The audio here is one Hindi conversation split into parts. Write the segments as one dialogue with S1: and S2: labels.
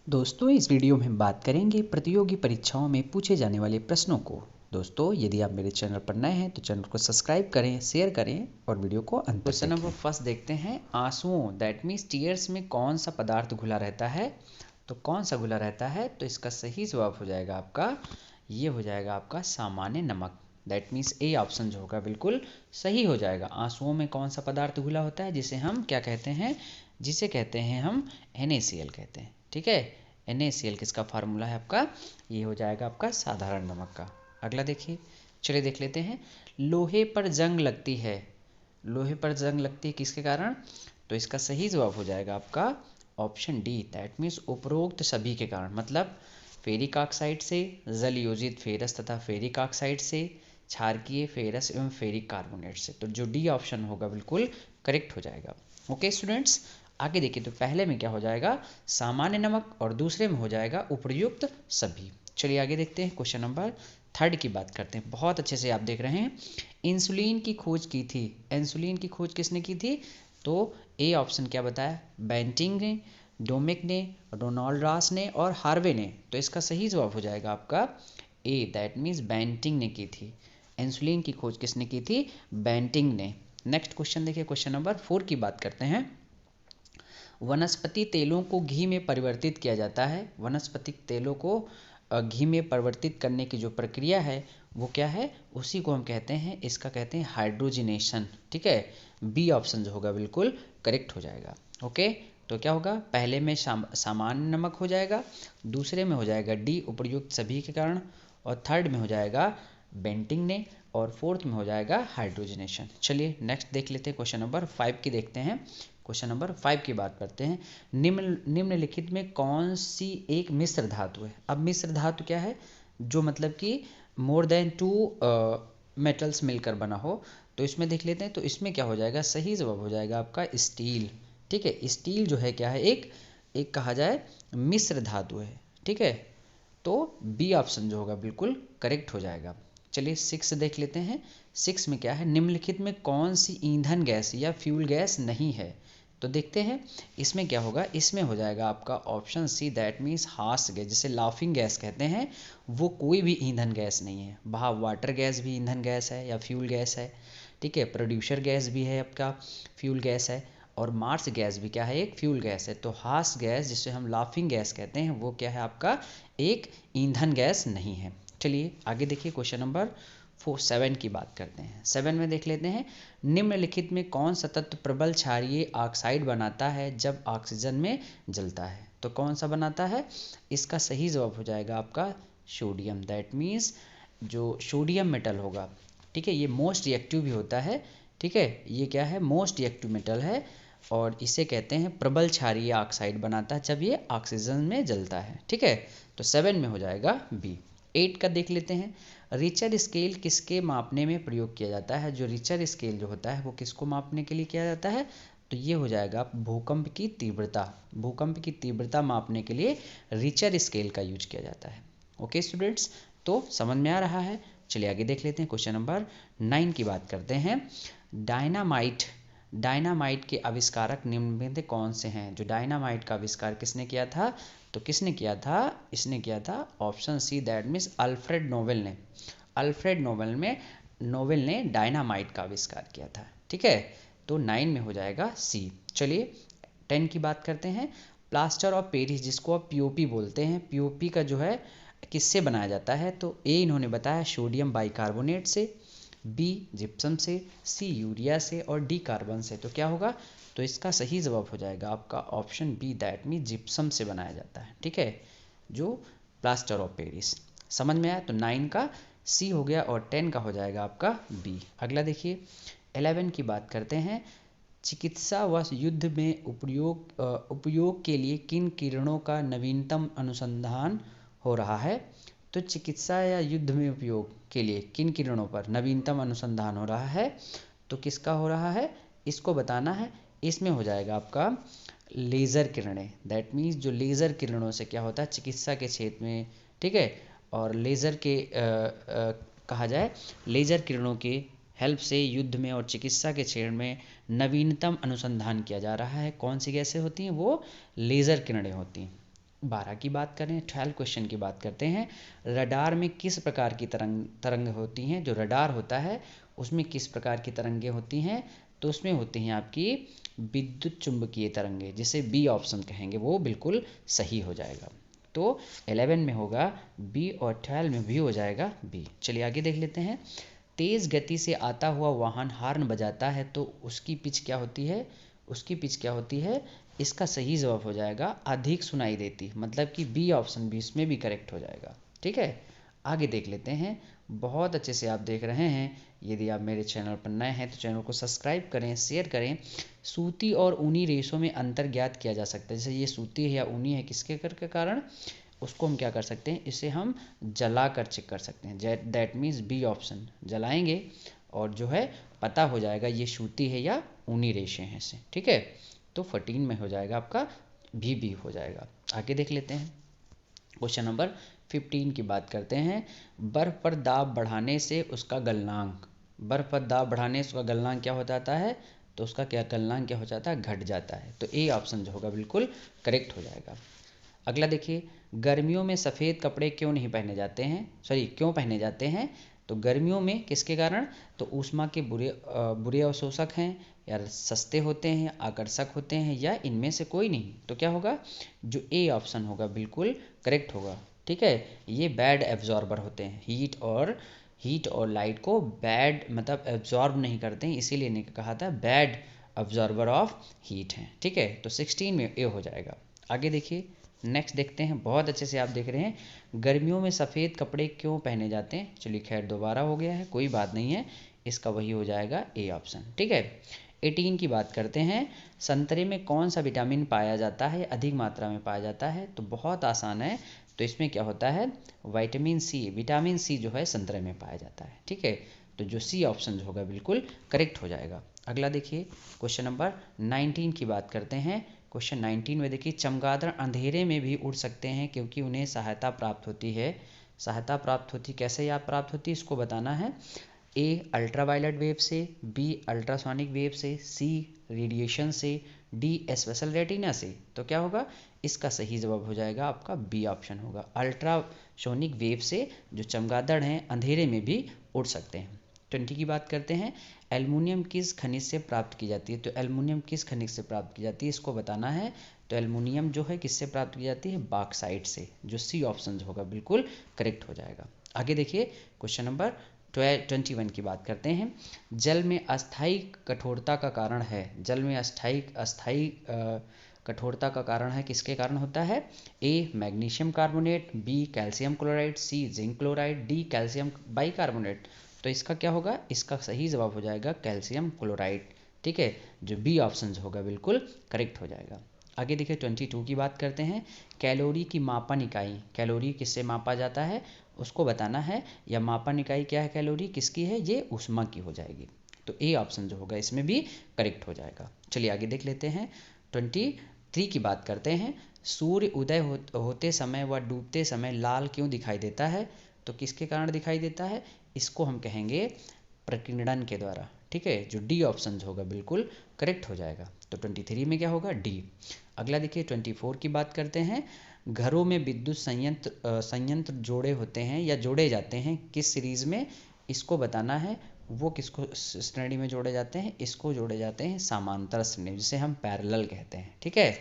S1: दोस्तों, इस वीडियो में हम बात करेंगे प्रतियोगी परीक्षाओं में पूछे जाने वाले प्रश्नों को। दोस्तों, यदि आप मेरे चैनल पर नए हैं तो चैनल को सब्सक्राइब करें, शेयर करें और वीडियो को अंत तक देखें। क्वेश्चन नंबर फर्स्ट देखते हैं। आंसुओं दैट मीन्स टीयर्स में कौन सा पदार्थ घुला रहता है? तो कौन सा घुला रहता है? तो इसका सही जवाब हो जाएगा आपका, ये हो जाएगा आपका सामान्य नमक। दैट मीन्स ए ऑप्शन जो होगा बिल्कुल सही हो जाएगा। आंसुओं में कौन सा पदार्थ घुला होता है जिसे हम क्या कहते हैं? जिसे कहते हैं हम NaCl कहते हैं। ठीक है, NaCl किसका फार्मूला है आपका? ये हो जाएगा आपका साधारण नमक का। अगला देखिए, चलिए देख लेते हैं। लोहे पर जंग लगती है, लोहे पर जंग लगती है किसके कारण? तो इसका सही जवाब हो जाएगा आपका ऑप्शन डी, दैट मीन्स उपरोक्त सभी के कारण। मतलब फेरिक ऑक्साइड से, जल योजित फेरस तथा फेरिक ऑक्साइड से, क्षारकीय फेरस एवं फेरिक कार्बोनेट से। तो जो डी ऑप्शन होगा बिल्कुल करेक्ट हो जाएगा। ओके स्टूडेंट्स, आगे देखिए। तो पहले में क्या हो जाएगा? सामान्य नमक, और दूसरे में हो जाएगा उपयुक्त सभी। चलिए आगे देखते हैं। क्वेश्चन नंबर थर्ड की बात करते हैं। बहुत अच्छे से आप देख रहे हैं। इंसुलिन की खोज की थी, इंसुलिन की खोज किसने की थी? तो ए ऑप्शन क्या बताया? बेंटिंग ने, डोमिक ने, रोनाल्ड रॉस ने और हार्वे ने। तो इसका सही जवाब हो जाएगा आपका ए, दैट मीन्स बेंटिंग ने की थी। इंसुलिन की खोज किसने की थी? बेंटिंग ने। नेक्स्ट क्वेश्चन देखिए। क्वेश्चन नंबर 4 की बात करते हैं। वनस्पति तेलों को घी में परिवर्तित किया जाता है। वनस्पति तेलों को घी में परिवर्तित करने की जो प्रक्रिया है वो क्या है? उसी को हम कहते हैं, इसका कहते हैं हाइड्रोजिनेशन। ठीक है, बी ऑप्शन जो होगा बिल्कुल करेक्ट हो जाएगा। ओके, तो क्या होगा? पहले में सामान्य नमक हो जाएगा, दूसरे में हो जाएगा डी उपयुक्त सभी के कारण, और थर्ड में हो जाएगा बेंटिंग ने, और फोर्थ में हो जाएगा हाइड्रोजिनेशन। चलिए नेक्स्ट देख लेते हैं। क्वेश्चन नंबर 5 की देखते हैं। क्वेश्चन नंबर 5 की बात करते हैं। निम्नलिखित में कौन सी एक मिश्र धातु है? अब मिश्र धातु क्या है? जो मतलब कि मोर देन 2 मेटल्स मिलकर बना हो। तो इसमें देख लेते हैं। तो इसमें क्या हो जाएगा? सही जवाब हो जाएगा आपका स्टील। ठीक है, स्टील जो है क्या है? एक कहा जाए मिश्र धातु है। ठीक है, तो बी ऑप्शन जो होगा बिल्कुल करेक्ट हो जाएगा। चलिए 6 देख लेते हैं। 6 में क्या है? निम्नलिखित में कौन सी ईंधन गैस या फ्यूल गैस नहीं है? तो देखते हैं इसमें क्या होगा। इसमें हो जाएगा आपका ऑप्शन सी, दैट मीन्स हास्य गैस, जिसे लाफिंग गैस कहते हैं। वो कोई भी ईंधन गैस नहीं है। वहाँ वाटर गैस भी ईंधन गैस है या फ्यूल गैस है। ठीक है, प्रोड्यूसर गैस भी है आपका, फ्यूल गैस है, और मार्स गैस भी क्या है? एक फ्यूल गैस है। तो हास गैस, जिसे हम लाफिंग गैस कहते हैं, वो क्या है आपका? एक ईंधन गैस नहीं है। चलिए आगे देखिए। क्वेश्चन नंबर 7 की बात करते हैं। 7 में देख लेते हैं। निम्नलिखित में कौन सा तत्व प्रबल क्षारीय ऑक्साइड बनाता है जब ऑक्सीजन में जलता है? तो कौन सा बनाता है? इसका सही जवाब हो जाएगा आपका सोडियम। दैट मीन्स जो सोडियम मेटल होगा, ठीक है, ये मोस्ट रिएक्टिव भी होता है। ठीक है, ये क्या है? मोस्ट रिएक्टिव मेटल है, और इसे कहते हैं प्रबल क्षारीय ऑक्साइड बनाता है जब ये ऑक्सीजन में जलता है। ठीक है, तो 7 में हो जाएगा बी। 8 का देख लेते हैं। रिचर स्केल किसके मापने में प्रयोग किया जाता है? जो रिचर स्केल जो होता है वो किसको मापने के लिए किया जाता है? तो ये हो जाएगा भूकंप की तीव्रता। भूकंप की तीव्रता मापने के लिए रिचर स्केल का यूज किया जाता है। ओके स्टूडेंट्स, तो समझ में आ रहा है। चलिए आगे देख लेते हैं। क्वेश्चन नंबर 9 की बात करते हैं। डायनामाइट, डायनामाइट के आविष्कारक निम्न में से कौन से हैं? जो डायनामाइट का आविष्कार किसने किया था? तो किसने किया था? इसने किया था option C, that means Alfred Nobel ने। अल्फ्रेड नोबेल ने डायनामाइट का आविष्कार किया था। ठीक है, तो 9 में हो जाएगा सी। चलिए 10 की बात करते हैं। प्लास्टर ऑफ पेरिस, जिसको आप पीओपी बोलते हैं, पीओपी का जो है किससे बनाया जाता है? तो ए इन्होंने बताया सोडियम बाइकार्बोनेट से, बी जिप्सम से, सी यूरिया से, और डी कार्बन से। तो क्या होगा? तो इसका सही जवाब हो जाएगा आपका option B, that mean gypsum से बनाया जाता है। ठीक है, जो प्लास्टर ऑफ पेरिस। समझ में आया? तो 9 का सी हो गया, और 10 का हो जाएगा आपका बी। अगला देखिए 11 की बात करते हैं। चिकित्सा व युद्ध में उपयोग के लिए किन किरणों का नवीनतम अनुसंधान हो रहा है? तो चिकित्सा या युद्ध में उपयोग के लिए किन किरणों पर नवीनतम अनुसंधान हो रहा है? तो किसका हो रहा है? इसको बताना है। इसमें हो जाएगा आपका लेज़र किरणें। दैट मीन्स जो लेज़र किरणों से क्या होता है चिकित्सा के क्षेत्र में। ठीक है, और लेज़र के कहा जाए लेज़र किरणों के हेल्प से युद्ध में और चिकित्सा के क्षेत्र में नवीनतम अनुसंधान किया जा रहा है। कौन सी गैसें होती हैं? वो लेज़र किरणें होती हैं। 12 की बात करें, 12 क्वेश्चन की बात करते हैं। रडार में किस प्रकार की तरंग होती हैं? जो रडार होता है उसमें किस प्रकार की तरंगें होती हैं? तो उसमें होती हैं आपकी विद्युत चुंबकीय तरंगे, जिसे बी ऑप्शन कहेंगे, वो बिल्कुल सही हो जाएगा। तो 11 में होगा बी और 12 में भी हो जाएगा बी। चलिए आगे देख लेते हैं। तेज गति से आता हुआ वाहन हॉर्न बजाता है तो उसकी पिच क्या होती है? उसकी पिच क्या होती है? इसका सही जवाब हो जाएगा अधिक सुनाई देती, मतलब कि बी ऑप्शन भी इसमें भी करेक्ट हो जाएगा। ठीक है, आगे देख लेते हैं। बहुत अच्छे से आप देख रहे हैं। यदि आप मेरे चैनल पर नए हैं तो चैनल को सब्सक्राइब करें, शेयर करें। सूती और ऊनी रेशों में अंतर ज्ञात किया जा सकता है। जैसे ये सूती है या ऊनी है, किसके कर के कारण? उसको हम क्या कर सकते हैं? इसे हम जला कर चेक कर सकते हैं। दैट मीन्स बी ऑप्शन, जलाएंगे और जो है पता हो जाएगा ये सूती है या ऊनी रेशे हैं इसे। ठीक है, तो 14 में हो जाएगा आपका बी हो जाएगा। आगे देख लेते हैं। क्वेश्चन नंबर 15 की बात करते हैं। बर्फ पर दाब बढ़ाने से उसका गलनांक, बर्फ पर दाब बढ़ाने से उसका गलनांक क्या हो जाता है? तो उसका क्या गलनांक क्या हो जाता है? घट जाता है। तो ए ऑप्शन जो होगा बिल्कुल करेक्ट हो जाएगा। अगला देखिए, गर्मियों में सफ़ेद कपड़े क्यों नहीं पहने जाते हैं? सॉरी, क्यों पहने जाते हैं? तो गर्मियों में किसके कारण? तो ऊष्मा के बुरे अवशोषक हैं, या सस्ते होते हैं, आकर्षक होते हैं, या इनमें से कोई नहीं। तो क्या होगा? जो ए ऑप्शन होगा बिल्कुल करेक्ट होगा। ठीक है, ये बैड एब्जॉर्बर होते हैं। हीट और लाइट को बैड मतलब एब्जॉर्ब नहीं करते हैं, इसीलिए इन्हें कहा था बैड एब्जॉर्बर ऑफ हीट हैं। ठीक है, तो 16 में ए हो जाएगा। आगे देखिए, नेक्स्ट देखते हैं। बहुत अच्छे से आप देख रहे हैं। गर्मियों में सफ़ेद कपड़े क्यों पहने जाते हैं? चलिए खैर दोबारा हो गया है, कोई बात नहीं है, इसका वही हो जाएगा ए ऑप्शन। ठीक है, 18 की बात करते हैं। संतरे में कौन सा विटामिन पाया जाता है, अधिक मात्रा में पाया जाता है? तो बहुत आसान है। तो इसमें क्या होता है? विटामिन सी, विटामिन सी जो है संतरे में पाया जाता है। ठीक है, तो जो सी ऑप्शन जो होगा बिल्कुल करेक्ट हो जाएगा। अगला देखिए, क्वेश्चन नंबर 19 की बात करते हैं। क्वेश्चन 19 में देखिए, चमगादड़ अंधेरे में भी उड़ सकते हैं क्योंकि उन्हें सहायता प्राप्त होती है। सहायता प्राप्त होती कैसे या प्राप्त होती है, इसको बताना है। ए अल्ट्रावायलेट वेव से, बी अल्ट्रासोनिक वेव से, सी रेडिएशन से, डी स्पेशल रेटिना से। तो क्या होगा? इसका सही जवाब हो जाएगा आपका बी ऑप्शन होगा, अल्ट्रासोनिक वेव से जो चमगादड़ हैं अंधेरे में भी उड़ सकते हैं। 20 की बात करते हैं। एल्युमिनियम किस खनिज से प्राप्त की जाती है? तो एल्युमिनियम किस खनिज से प्राप्त की जाती है, इसको बताना है। तो एल्युमिनियम जो है किससे प्राप्त की जाती है? बॉक्साइट से, जो सी ऑप्शन होगा बिल्कुल करेक्ट हो जाएगा। आगे देखिए, क्वेश्चन नंबर 21 की बात करते हैं। जल में अस्थायी कठोरता का कारण है, जल में अस्थायी कठोरता का कारण है, किसके कारण होता है? A magnesium carbonate, B calcium chloride, C zinc chloride, D calcium bicarbonate. तो इसका क्या होगा? इसका सही जवाब हो जाएगा कैल्शियम क्लोराइड। ठीक है, जो बी ऑप्शन होगा बिल्कुल करेक्ट हो जाएगा। आगे देखिए, 22 की बात करते हैं। कैलोरी की मापन इकाई, कैलोरी किससे मापा जाता है उसको बताना है, या मापन इकाई क्या है कैलोरी किसकी है? ये ऊष्मा की हो जाएगी। तो ए ऑप्शन जो होगा इसमें भी करेक्ट हो जाएगा। चलिए आगे देख लेते हैं। 23 की बात करते हैं। सूर्य उदय होते समय व डूबते समय लाल क्यों दिखाई देता है? तो किसके कारण दिखाई देता है? इसको हम कहेंगे प्रकीर्णन के द्वारा। ठीक है, जो डी ऑप्शन होगा बिल्कुल करेक्ट हो जाएगा। तो 23 में क्या होगा? डी। अगला देखिए, 24 की बात करते हैं। घरों में विद्युत संयंत्र जोड़े होते हैं या जोड़े जाते हैं किस सीरीज में, इसको बताना है। वो किसको श्रेणी में जोड़े जाते हैं? इसको जोड़े जाते हैं समांतर श्रेणी, जिसे हम पैरेलल कहते हैं। ठीक है,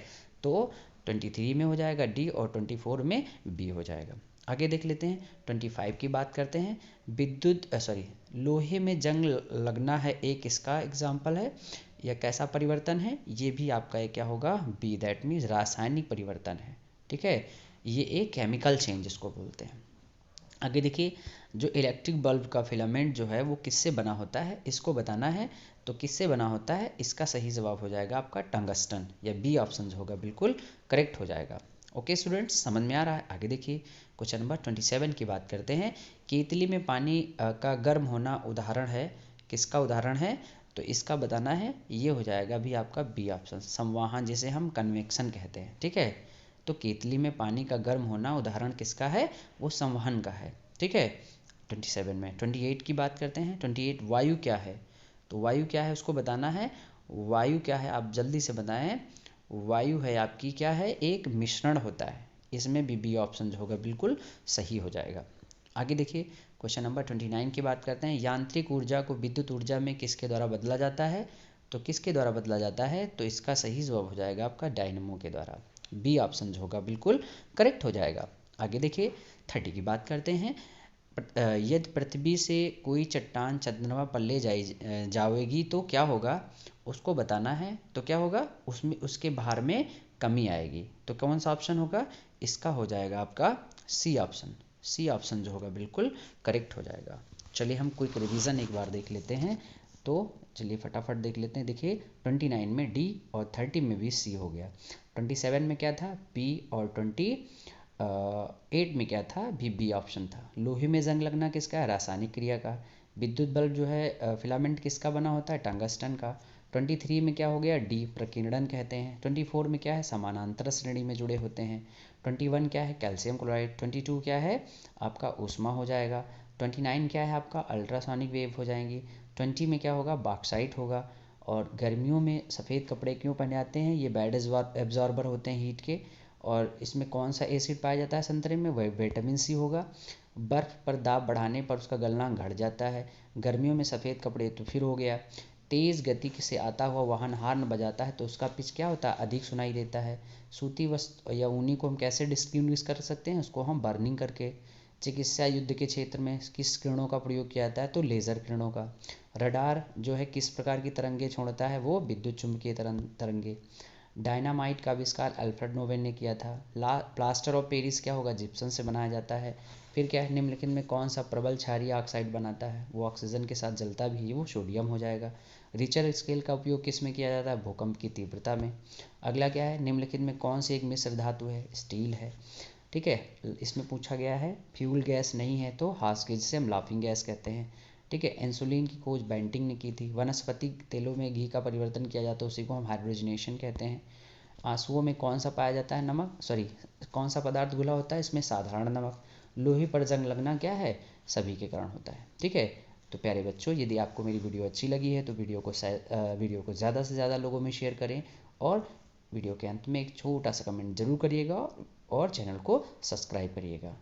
S1: तो 23 में हो जाएगा डी और 24 में बी हो जाएगा। आगे देख लेते हैं, 25 की बात करते हैं। लोहे में जंग लगना है एक इसका एग्जाम्पल है, या कैसा परिवर्तन है? ये भी आपका एक क्या होगा? बी, दैट मीन्स रासायनिक परिवर्तन है। ठीक है, ये एक केमिकल चेंज इसको बोलते हैं। आगे देखिए, जो इलेक्ट्रिक बल्ब का फिलामेंट जो है वो किससे बना होता है, इसको बताना है। तो किससे बना होता है? इसका सही जवाब हो जाएगा आपका टंगस्टन, या बी ऑप्शन होगा बिल्कुल करेक्ट हो जाएगा। ओके स्टूडेंट्स, समझ में आ रहा है? आगे देखिए, क्वेश्चन नंबर 27 की बात करते हैं। केतली में पानी का गर्म होना उदाहरण है, किसका उदाहरण है? तो इसका बताना है। ये हो जाएगा भी आपका बी ऑप्शन, संवाहन, जिसे हम कन्वेक्शन कहते हैं। ठीक है, तो केतली में पानी का गर्म होना उदाहरण किसका है? वो संवहन का है। ठीक है, 27 में। 28 की बात करते हैं। 28 वायु क्या है? तो वायु क्या है उसको बताना है। वायु क्या है आप जल्दी से बताएं। वायु है आपकी क्या है? एक मिश्रण होता है, इसमें भी बी ऑप्शन जो होगा बिल्कुल सही हो जाएगा। आगे देखिए क्वेश्चन नंबर 29 की बात करते हैं। यांत्रिक ऊर्जा को विद्युत ऊर्जा में किसके द्वारा बदला जाता है? तो किसके द्वारा बदला जाता है? तो इसका सही जवाब हो जाएगा आपका डायनेमो के द्वारा। बी ऑप्शन जो होगा बिल्कुल करेक्ट हो जाएगा। आगे देखिए 30 की बात करते हैं। यदि पृथ्वी से कोई चट्टान चंद्रमा पर ले जाएगी तो क्या होगा? उसको बताना है। तो क्या होगा? उसमें उसके भार में कमी आएगी। तो कौन सा ऑप्शन होगा? इसका हो जाएगा आपका सी ऑप्शन। सी ऑप्शन जो होगा बिल्कुल करेक्ट हो जाएगा। चलिए हम क्विक रिवीजन एक बार देख लेते हैं। तो चलिए फटाफट देख लेते हैं। देखिए 29 में डी और 30 में भी सी हो गया। 27 में क्या था? पी और 28 में क्या था? भी बी ऑप्शन था। लोहे में जंग लगना किसका है? रासायनिक क्रिया का। विद्युत बल्ब जो है फिलामेंट किसका बना होता है? टंगस्टन का। 23 में क्या हो गया? डी प्रकीर्णन कहते हैं। 24 में क्या है? समानांतर श्रेणी में जुड़े होते हैं। 21 क्या है? Calcium chloride. 22 क्या है? आपका ऊष्मा हो जाएगा। 29 क्या है? आपका अल्ट्रासोनिक वेव हो जाएंगी। 20 में क्या होगा? बॉक्साइट होगा। और गर्मियों में सफ़ेद कपड़े क्यों पहने जाते हैं? ये बैड एब्जॉर्बर होते हैं हीट के। और इसमें कौन सा एसिड पाया जाता है संतरे में? वह विटामिन सी होगा। बर्फ़ पर दाब बढ़ाने पर उसका गलना घट जाता है। गर्मियों में सफ़ेद कपड़े तो फिर हो गया। तेज़ गति से आता हुआ वाहन हॉर्न बजाता है तो उसका पिच क्या होता है? अधिक सुनाई देता है। सूती वस्त्र या ऊनी को हम कैसे डिस्टिंग्विश कर सकते हैं? उसको हम बर्निंग करके। चिकित्सा युद्ध के क्षेत्र में किस किरणों का प्रयोग किया जाता है? तो लेज़र किरणों का। रडार जो है किस प्रकार की तरंगे छोड़ता है? वो विद्युत चुम्बकीय तरंगे। डायनामाइट का आविष्कार अल्फ्रेड नोबेल ने किया था। प्लास्टर ऑफ पेरिस क्या होगा? जिप्सम से बनाया जाता है। फिर क्या है? निम्नलिखित में कौन सा प्रबल क्षारीय ऑक्साइड बनाता है? वो ऑक्सीजन के साथ जलता भी है, वो सोडियम हो जाएगा। रिचर स्केल का उपयोग किस में किया जाता है? भूकंप की तीव्रता में। अगला क्या है? निम्नलिखित में कौन सी एक मिश्र धातु है? स्टील है। ठीक है, इसमें पूछा गया है फ्यूल गैस नहीं है तो हास्केज से हम लाफिंग गैस कहते हैं। ठीक है, इंसुलिन की खोज बेंटिंग ने की थी। वनस्पति तेलों में घी का परिवर्तन किया जाता है, उसी को हम हाइड्रोजनेशन कहते हैं। आंसुओं में कौन सा पाया जाता है? नमक, सॉरी कौन सा पदार्थ घुला होता है इसमें? साधारण नमक। लोहे पर जंग लगना क्या है? सभी के कारण होता है। ठीक है, तो प्यारे बच्चों, यदि आपको मेरी वीडियो अच्छी लगी है तो वीडियो को ज़्यादा से ज़्यादा लोगों में शेयर करें। और वीडियो के अंत में एक छोटा सा कमेंट जरूर करिएगा और चैनल को सब्सक्राइब करिएगा।